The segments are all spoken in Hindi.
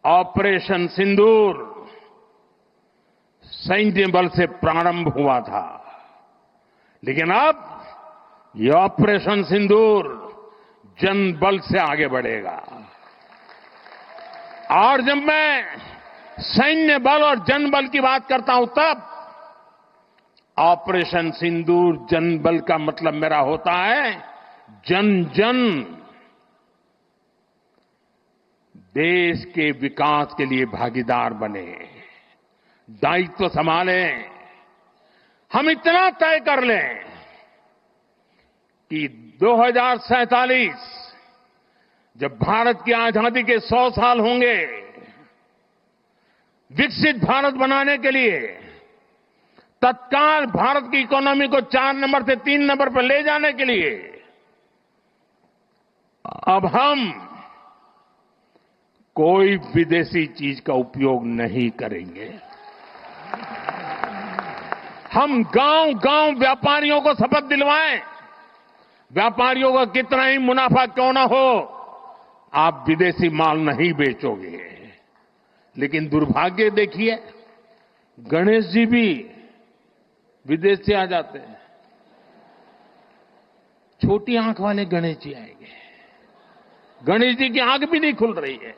ऑपरेशन सिंदूर सैन्य बल से प्रारंभ हुआ था, लेकिन अब ये ऑपरेशन सिंदूर जन बल से आगे बढ़ेगा। और जब मैं सैन्य बल और जन बल की बात करता हूं, तब ऑपरेशन सिंदूर जन बल का मतलब मेरा होता है जन जन देश के विकास के लिए भागीदार बने, दायित्व संभालें। हम इतना तय कर लें कि 2047 जब भारत की आजादी के 100 साल होंगे, विकसित भारत बनाने के लिए तत्काल भारत की इकोनॉमी को 4 नंबर से 3 नंबर पर ले जाने के लिए अब हम कोई विदेशी चीज का उपयोग नहीं करेंगे। हम गांव-गांव व्यापारियों को शपथ दिलवाएं, व्यापारियों का कितना ही मुनाफा क्यों ना हो, आप विदेशी माल नहीं बेचोगे। लेकिन दुर्भाग्य देखिए, गणेश जी भी विदेश से आ जाते हैं। छोटी आंख वाले गणेश जी आएंगे, गणेश जी की आंख भी नहीं खुल रही है।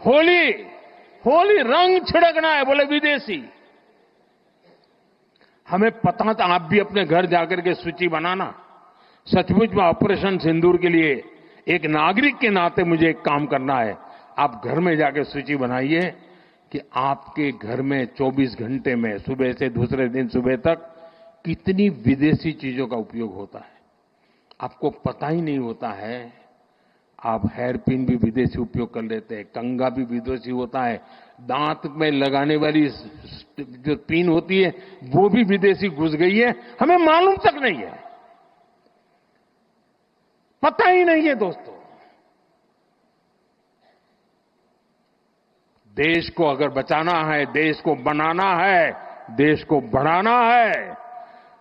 होली रंग छिड़कना है, बोले विदेशी। हमें पता था, आप भी अपने घर जाकर के सूची बनाना। सचमुच में ऑपरेशन सिंदूर के लिए एक नागरिक के नाते मुझे एक काम करना है। आप घर में जाकर सूची बनाइए कि आपके घर में 24 घंटे में सुबह से दूसरे दिन सुबह तक कितनी विदेशी चीजों का उपयोग होता है। आपको पता ही नहीं होता है। आप हेयर पिन भी विदेशी उपयोग कर लेते हैं, कंघा भी विदेशी होता है, दांत में लगाने वाली जो पिन होती है वो भी विदेशी घुस गई है, हमें मालूम तक नहीं है, पता ही नहीं है। दोस्तों, देश को अगर बचाना है, देश को बनाना है, देश को बढ़ाना है,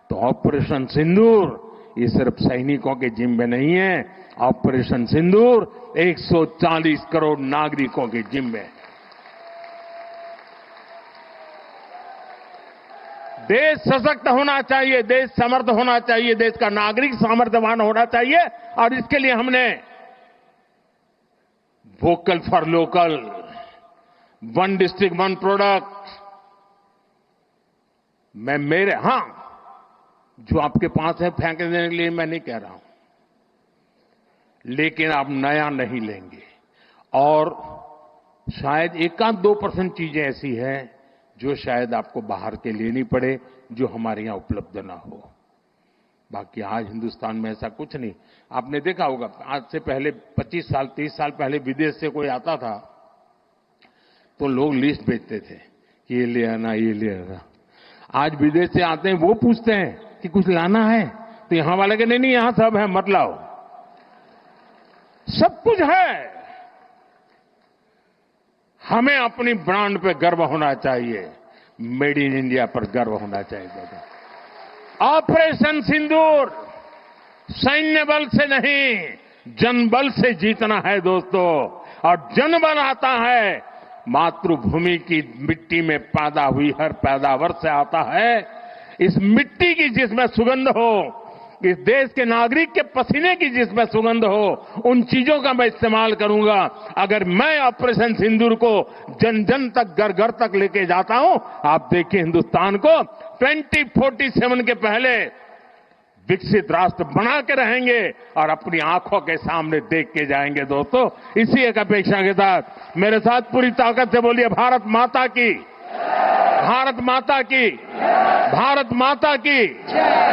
तो ऑपरेशन सिंदूर ये सिर्फ सैनिकों के जिम्मे नहीं है। ऑपरेशन सिंदूर 140 करोड़ नागरिकों के जिम्मे है। देश सशक्त होना चाहिए, देश समर्थ होना चाहिए, देश का नागरिक सामर्थ्यवान होना चाहिए। और इसके लिए हमने vocal for local, one district one product, जो आपके पास है फेंक देने के लिए मैं नहीं कह रहा हूं, लेकिन आप नया नहीं लेंगे। और शायद 1-2% चीजें ऐसी हैं जो शायद आपको बाहर के लेनी पड़े, जो हमारे यहां उपलब्ध ना हो। बाकी आज हिंदुस्तान में ऐसा कुछ नहीं। आपने देखा होगा, आज से पहले 25 साल 30 साल पहले विदेश से कोई आता था तो लोग लिस्ट भेजते थे कि ये ले आना, ये ले आना। आज विदेश से आते हैं, वो पूछते हैं कि कुछ लाना है, तो यहां वाले के नहीं, यहां सब है, मत लाओ, सब कुछ है। हमें अपनी ब्रांड पे गर्व होना चाहिए, मेड इन इंडिया पर गर्व होना चाहिए। ऑपरेशन सिंदूर सैन्य बल से नहीं, जनबल से जीतना है दोस्तों। और जनबल आता है मातृभूमि की मिट्टी में पैदा हुई हर पैदावार से आता है। इस मिट्टी की जिसमें सुगंध हो, इस देश के नागरिक के पसीने की जिसमें सुगंध हो, उन चीजों का मैं इस्तेमाल करूंगा। अगर मैं ऑपरेशन सिंदूर को जन जन तक, घर घर तक लेके जाता हूं, आप देखिए हिंदुस्तान को 2047 के पहले विकसित राष्ट्र बना के रहेंगे और अपनी आंखों के सामने देख के जाएंगे। दोस्तों, इसी एक अपेक्षा के साथ मेरे साथ पूरी ताकत से बोलिए, भारत माता की, भारत माता की, भारत माता की।